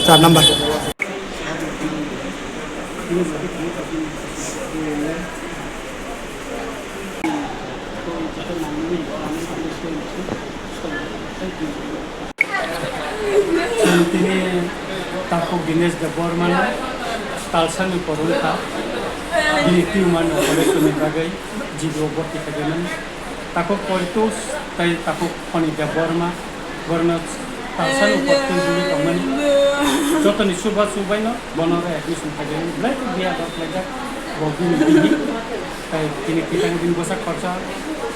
চার নাম্বার তিনি তাকে দিনেশ দেববর্মান तालसानि परंथा दिनै टिउमारनि अपारेशननि बागै जिबआव भर्ति खालामदोंमोन ताखौ पयटुस ताई ताखौ खनि देबबर्मा बर्न तालसानि भर्ति जुलि खालामनानै जतनि सुबा सुबायनो बनरा एडमिशन खालामदोंमोन ब्लाय बिया दलायजा बगिनि बिहि ताई दिनै किटां दिन बसा खर्चा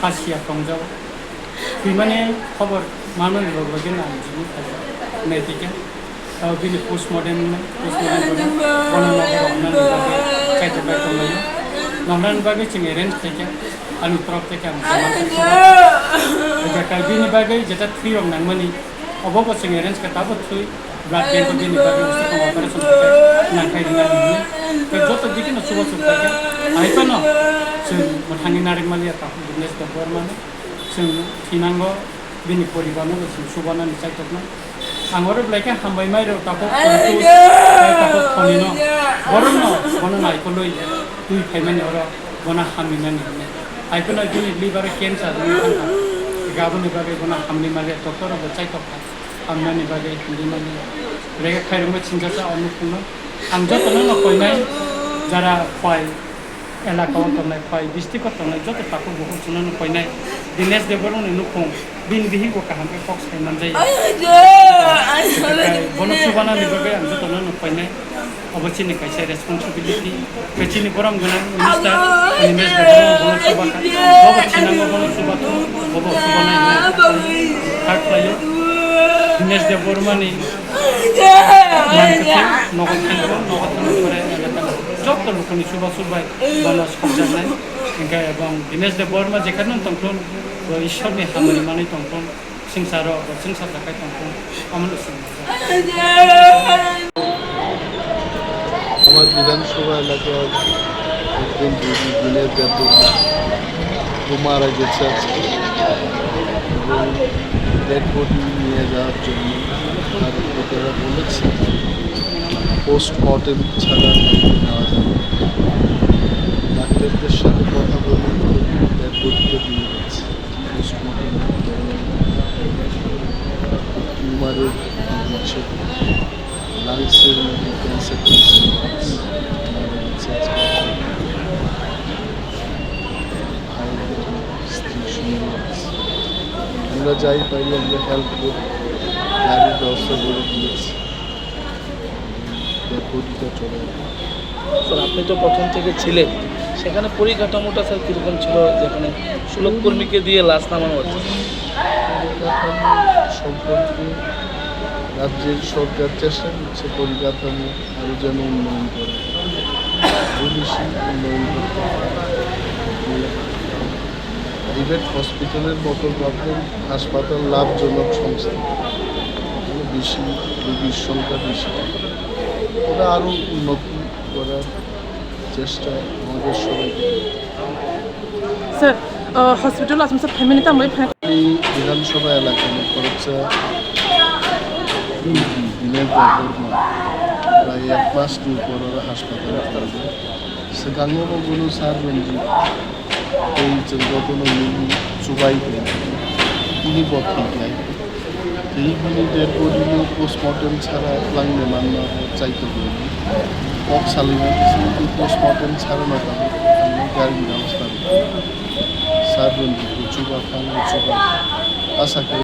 खासिया टंजाव बिमाने खबर मामोन लगेन आं जिबु खाजा नैतिके बिनि पोस्टमर्टेम नंगनान बागै जों एरेन्ज खालामो आंनि तरफ থেকে आं बिनि बागै जेटा थ्री रं नांगमानि अबावबा जों एरेन्ज खालामो थ्री ब्लाड बैंक बिनि बागै उसको ऑपरेशन नांखाय दिनानि जत दिखिन सुबा सुबाय आइपानो जों मथांनि नारेंमालिया ताखौ दिनेश देबबर्मान जों थिनांगौ बिनि परिबारनो जों सुबानानि साइटना आंगोर ब्लाइके हामबाय माइरो ताको ताको खनिनो बरनो बनो नाइखलय दुइ फाइमान अर बना हामिनानि आइखना दिनै लिभार केन्सार गाबोनि बागै बना हामनि माले डक्टर बचाइ तखा हामनानि बागै हिंदी माने रेगा खाइरमो चिन्जासा अनुपुनो आं जतनो न कइनाय जारा फाइ एलाकाव तनाय फाइ डिस्ट्रिक्ट तनाय जत ताको बहुत सुननो कइनाय दिनेश देबबर्मान नुखं बिन बिहि को काम के फक्स खाइमान जाय बनो सुबाना निबागै आं जतनो न कइनाय अबचिनि काइसे रेस्पॉन्सिबिलिटी पेचिनि बरम गना मिनिस्टर एनिमेश देबबर्मान बनो सुबाका बबचिनांगो बनो सुबातो बबो सुबानाय हार्ट लायो दिनेश देबबर्माननि मानकथे नगद करे जत लोकनि सुबा सुबाय बनो सब्जानाय इनका एवं दिनेश देबबर्मान जेखानो तंखन ईश्वरनि हामनि माने तंखन संसार संसार थाखाय तंखन अमल আমার বিধানসভা এলাকার একজন দিনের দেববর্মা মারা গেছে আজকে এবং ডেড বডি নিয়ে যাওয়ার জন্য তার লোকেরা বলেছে পোস্টমর্টেম ছাড়া নেওয়া যাবে ডাক্তারদের সাথে কথা বলে ডেড বডিটা দিয়ে গেছে পোস্টমর্টেম টিউমারের হচ্ছে লাংসের মধ্যে ক্যান্সার স্ত্রী সুন্দর আমরা যাই পাই আমরা হেল্প করি গাড়ির ব্যবস্থা করে দিয়েছি গতিটা চলে স্যার আপনি তো প্রথম থেকে ছিলেন সেখানে পরিকাঠামোটা স্যার কীরকম ছিল যেখানে সুলভ কর্মীকে দিয়ে লাশ নামানো হচ্ছে পরিকাঠামো সম্পর্কে রাজ্যের সরকার চেষ্টা করছে পরিকাঠামো আরও যেন উন্নয়ন করে বেশি উন্নয়ন করতে প্রাইভেট হসপিটালের মতো ভাবলেন হাসপাতাল লাভজনক সংস্থা বেশি রোগীর সংখ্যা বেশি ওরা আরও উন্নতি করার চেষ্টা আমাদের সবাই স্যার হসপিটাল আছে স্যার ফ্যামিলি তো আমরা এই বিধানসভা এলাকা খরচা দিনের দেববর্মা প্রায় 1 মাস পর হাসপাতালে থাকবে সে গাঙ্গবগুলো স্যার রঞ্জিত এই যতগুলো মিলি চুবাই তিনি পত্রিকায় এই মিনিটের পরিণত পোস্টমর্টেম ছাড়া লাগলে মান্য চাইতে পারি কক সালিমা কিন্তু পোস্টমর্টেম ছাড়া না পাবে গাড়ির ব্যবস্থা স্যার রঞ্জিত চুবা খান চুবা আশা করি